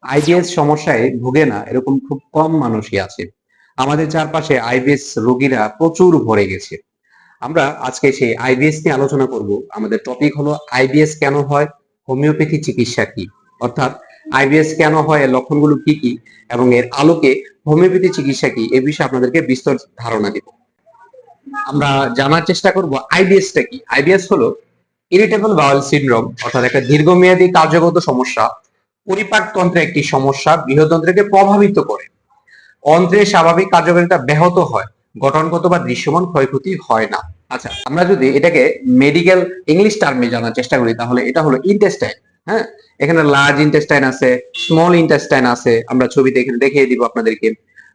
IBS সমস্যায় ভোগে না এরকম খুব কম মানুষই আছে। আমাদের চারপাশে আইবিএস রোগীরা প্রচুর ভরে গেছে। আমরা আজকে সেই আইবিএস নিয়ে আলোচনা করব। আমাদের টপিক হলো আইবিএস কেন হয়, হোমিওপ্যাথি চিকিৎসা কি, অর্থাৎ আইবিএস কেন হয়, এর লক্ষণগুলো কি কি এবং এর আলোকে হোমিওপ্যাথি চিকিৎসা কি, এ বিষয়ে আপনাদেরকে বিস্তর ধারণা দিব। আমরা জানার চেষ্টা করব আইবিএসটা কি। আইবিএস হলো ইরিটেবল বাউল সিনড্রোম, অর্থাৎ একটা দীর্ঘমেয়াদী কার্যগত সমস্যা। পরিপাক তন্ত্রে একটি সমস্যা বৃহদন্ত্রকে প্রভাবিত করে। অন্ত্রের স্বাভাবিক কার্যকারিতা ব্যাহত হয়, গঠনগত বা দৃশ্যমান ক্ষয়ক্ষতি হয় না। আচ্ছা, আমরা যদি এটাকে মেডিকেল ইংলিশ টার্মে জানার চেষ্টা করি তাহলে এটা হলো ইন্টেস্টাইন। হ্যাঁ, এখানে লার্জ ইন্টেস্টাইন আছে, স্মল ইন্টেস্টাইন আছে, আমরা ছবিতে এখানে দেখিয়ে দিব আপনাদেরকে।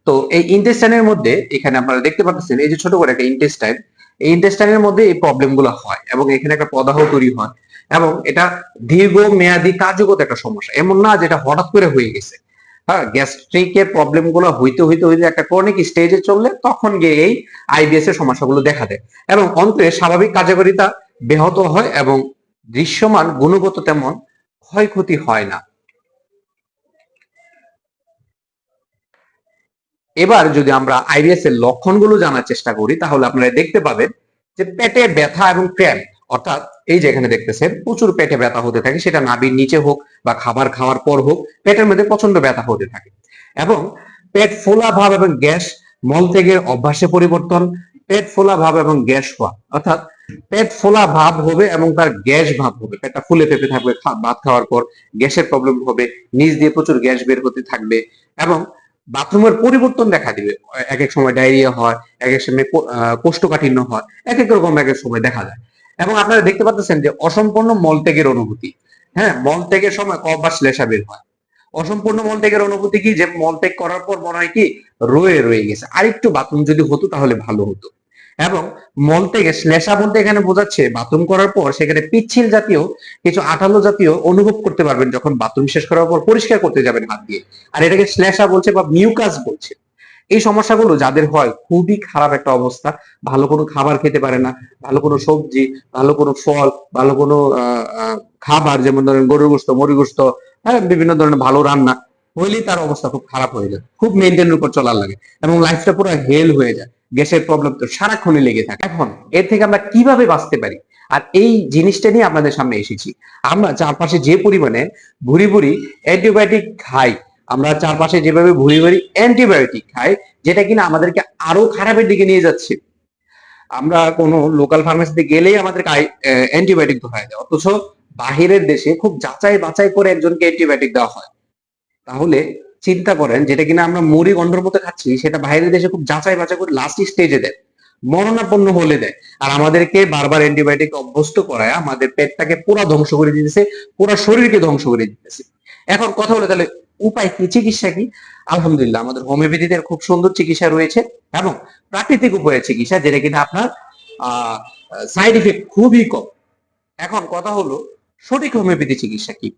তো এই ইন্টেস্টাইনের মধ্যে এখানে আপনারা দেখতে পাচ্ছেন এই যে ছোট করে একটা ইন্টেস্টাইন, এই ইন্টেস্টাইনের মধ্যে এই প্রবলেম গুলো হয় এবং এখানে একটা প্রদাহ তৈরি হয় এবং এটা দীর্ঘমেয়াদী কার্যগত একটা সমস্যা, এমন না যেটা হঠাৎ করে হয়ে গেছে। হ্যাঁ, গ্যাস্ট্রিকের প্রবলেম গুলো হইতে হইতে হইতে একটা ক্রনিক স্টেজে চললে তখন গিয়ে এই আইবিএস এর সমস্যাগুলো দেখা দেয় এবং অন্ত্রের স্বাভাবিক কার্যকারিতা ব্যাহত হয় এবং দৃশ্যমান গুণগত তেমন ক্ষয়ক্ষতি হয় না। এবার যদি আমরা আইবিএস এর লক্ষণগুলো জানার চেষ্টা করি তাহলে আপনারা দেখতে পাবেন যে পেটে ব্যথা এবং ক্র্যাম্প, অর্থাৎ এই যে এখানে দেখতেছেন প্রচুর পেটে ব্যথা হতে থাকে, সেটা নাভির নিচে হোক বা খাবার খাওয়ার পর হোক, পেটের মধ্যে প্রচন্ড ব্যথা হতে থাকে এবং পেট ফোলা ভাব এবং গ্যাস, মলত্যাগের অভ্যাসে পরিবর্তন, পেট ফোলা ভাব এবং গ্যাস হওয়া, অর্থাৎ পেট ফোলা ভাব হবে এবং তার গ্যাস ভাব হবে, পেটটা ফুলে ফেপে থাকবে, ভাত খাওয়ার পর গ্যাসের প্রবলেম হবে, নিচ দিয়ে প্রচুর গ্যাস বের হতে থাকবে এবং বাথরুমের পরিবর্তন দেখা দিবে। এক এক সময় ডায়রিয়া হয়, এক এক সময় কোষ্ঠকাঠিন্য হয়, এক এক রকম এক এক সময় দেখা যায় এবং আপনারা দেখতে পাচ্ছেন যে অসম্পূর্ণ মলত্যাগের অনুভূতি। হ্যাঁ, মলত্যাগের সময় কফ বা শ্লেষা বের হয়। অসম্পূর্ণ মলত্যাগের অনুভূতি কি, যে মলত্যাগ করার পর মনে হয় কি রয়ে রয়ে গেছে, আরেকটু বাথরুম যদি হতো তাহলে ভালো হতো। এবং মলত্যাগে শ্লেষা বলতে এখানে বোঝাচ্ছে বাথরুম করার পর সেখানে পিচ্ছিল জাতীয় কিছু আঠালো জাতীয় অনুভব করতে পারবেন যখন বাথরুম শেষ করার পর পরিষ্কার করতে যাবেন হাত দিয়ে, আর এটাকে শ্লেষা বলছে বা মিউকাস বলছে। এই সমস্যাগুলো যাদের হয় খুবই খারাপ একটা অবস্থা, ভালো কোনো খাবার খেতে পারে না, ভালো কোনো সবজি, ভালো কোনো ফল, ভালো কোনো খাবার, যেমন ধরেন গরুর গোশত, মুরগির গোশত, হ্যাঁ, বিভিন্ন ধরনের ভালো রান্না হইলেই তার অবস্থা খুব খারাপ হয়ে যায়, খুব মেনটেনের উপর চলার লাগে এবং লাইফটা পুরো হেল হয়ে যায়। গ্যাসের প্রবলেম তো সারাক্ষণই লেগে থাকে। এখন এর থেকে আমরা কিভাবে বাঁচতে পারি, আর এই জিনিসটা নিয়ে আপনাদের সামনে এসেছি। আমরা চারপাশে যে পরিমাণে ভুরি ভুরি অ্যান্টিবায়োটিক খাই, আমরা চারপাশে যেভাবে ভুরি ভুরি অ্যান্টিবায়োটিক খাই, যেটা কিনা আমাদেরকে আরো খারাপের দিকে নিয়ে যাচ্ছে। আমরা কোনো লোকাল ফার্মেসিতে গেলেই আমাদেরকে অ্যান্টিবায়োটিক ধরায় দেয়, অথচ বাহিরের দেশে খুব যাচাই বাছাই করে একজনকে অ্যান্টিবায়োটিক দেওয়া হয়। তাহলে চিন্তা করেন, যেটা কিনা আমরা মুড়ি গন্ডর মতো খাচ্ছি সেটা বাইরের দেশে খুব যাচাই বাছাই করে লাস্ট স্টেজে দেয়, মরণাপন্ন হলে দেয়, আর আমাদেরকে বারবার অ্যান্টিবায়োটিক অভ্যস্ত করায় আমাদের পেটটাকে পুরো ধ্বংস করে দিতেছে, পুরো শরীরকে ধ্বংস করে দিতেছে। এখন কথা হলো তাহলে উপায় কি, চিকিৎসা কি? আলহামদুলিল্লাহ আমাদের হোমিওপ্যাথিতে খুব সুন্দর চিকিৎসা রয়েছে এবং প্রাকৃতিক উপায়ে চিকিৎসা, যেটা কিনা আপনার সাইড ইফেক্ট খুবই কম। এখন কথা হলো সঠিক হোমিওপ্যাথি চিকিৎসা কি।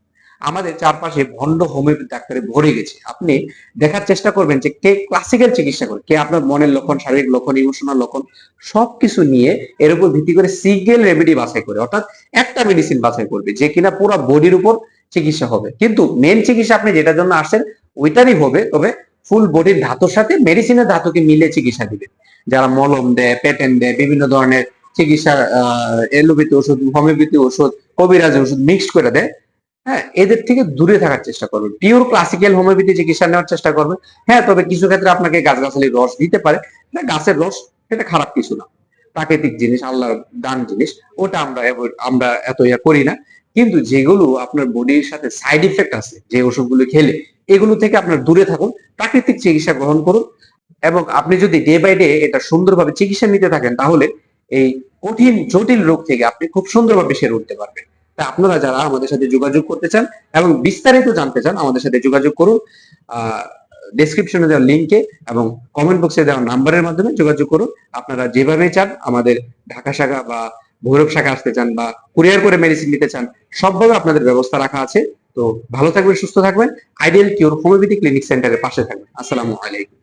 আমাদের চারপাশে ভণ্ড হোমিওপ্যাথি ডাক্তারে ভরে গেছে। আপনি দেখার চেষ্টা করবেন যে কে ক্লাসিক্যাল চিকিৎসা করে, কে আপনার মনের লক্ষণ, শারীরিক লক্ষণ, ইমোশনাল লক্ষণ সবকিছু নিয়ে এর উপর ভিত্তি করে সিঙ্গেল রেমেডি বাছাই করে, অর্থাৎ একটা মেডিসিন বাছাই করবে যে কিনা পুরো বডির উপর চিকিৎসা হবে। কিন্তু মেন চিকিৎসা আপনি যেটার জন্য আসছেন ওইটারই হবে, তবে ফুল বডির ধাতুর সাথে মেডিসিনের ধাতুকে মিলে চিকিৎসা দিবে। যারা মলম দেয়, পেটেন দেয়, বিভিন্ন ধরনের চিকিৎসা, এলোপ্যাথি ওষুধ, হোমিওপ্যাথি ওষুধ, কবিরাজি ওষুধ মিক্সড করে দেয়, হ্যাঁ, এদের থেকে দূরে থাকার চেষ্টা করবেন, পিওর ক্লাসিক্যাল হোমিওপ্যাথি চিকিৎসা নেওয়ার চেষ্টা করবেন। হ্যাঁ, তবে কিছু ক্ষেত্রে আপনাকে গাছগাছালির রস দিতে পারে, গাছের রস এটা খারাপ কিছু না, প্রাকৃতিক জিনিস, আল্লাহর দান জিনিস, ওটা আমরা এত ইয়া করি না। কিন্তু যেগুলো আপনার বডির সাথে সাইড ইফেক্ট আছে, যে ওষুধগুলো খেলে, এগুলো থেকে আপনার দূরে থাকুন, প্রাকৃতিক চিকিৎসা গ্রহণ করুন এবং আপনি যদি ডে বাই ডে এটা সুন্দরভাবে চিকিৎসা নিতে থাকেন তাহলে এই কঠিন জটিল রোগ থেকে আপনি খুব সুন্দরভাবে সেরে উঠতে পারবেন। তা আপনারা যারা আমাদের সাথে যোগাযোগ করতে চান এবং বিস্তারিত জানতে চান আমাদের সাথে যোগাযোগ করুন, ডেসক্রিপশনে দেওয়া লিংকে এবং কমেন্ট বক্সে দেওয়া নাম্বারের মাধ্যমে যোগাযোগ করুন। আপনারা যেভাবে চান, আমাদের ঢাকা শাখা বা ভৈরব শাখা আসতে চান বা কুরিয়ার করে মেডিসিন নিতে চান, সবভাবে আপনাদের ব্যবস্থা রাখা আছে। তো ভালো থাকবেন, সুস্থ থাকবেন, আইডিয়াল কিউর হোমিওপ্যাথি ক্লিনিক সেন্টারের পাশে থাকবেন। আসসালামু আলাইকুম।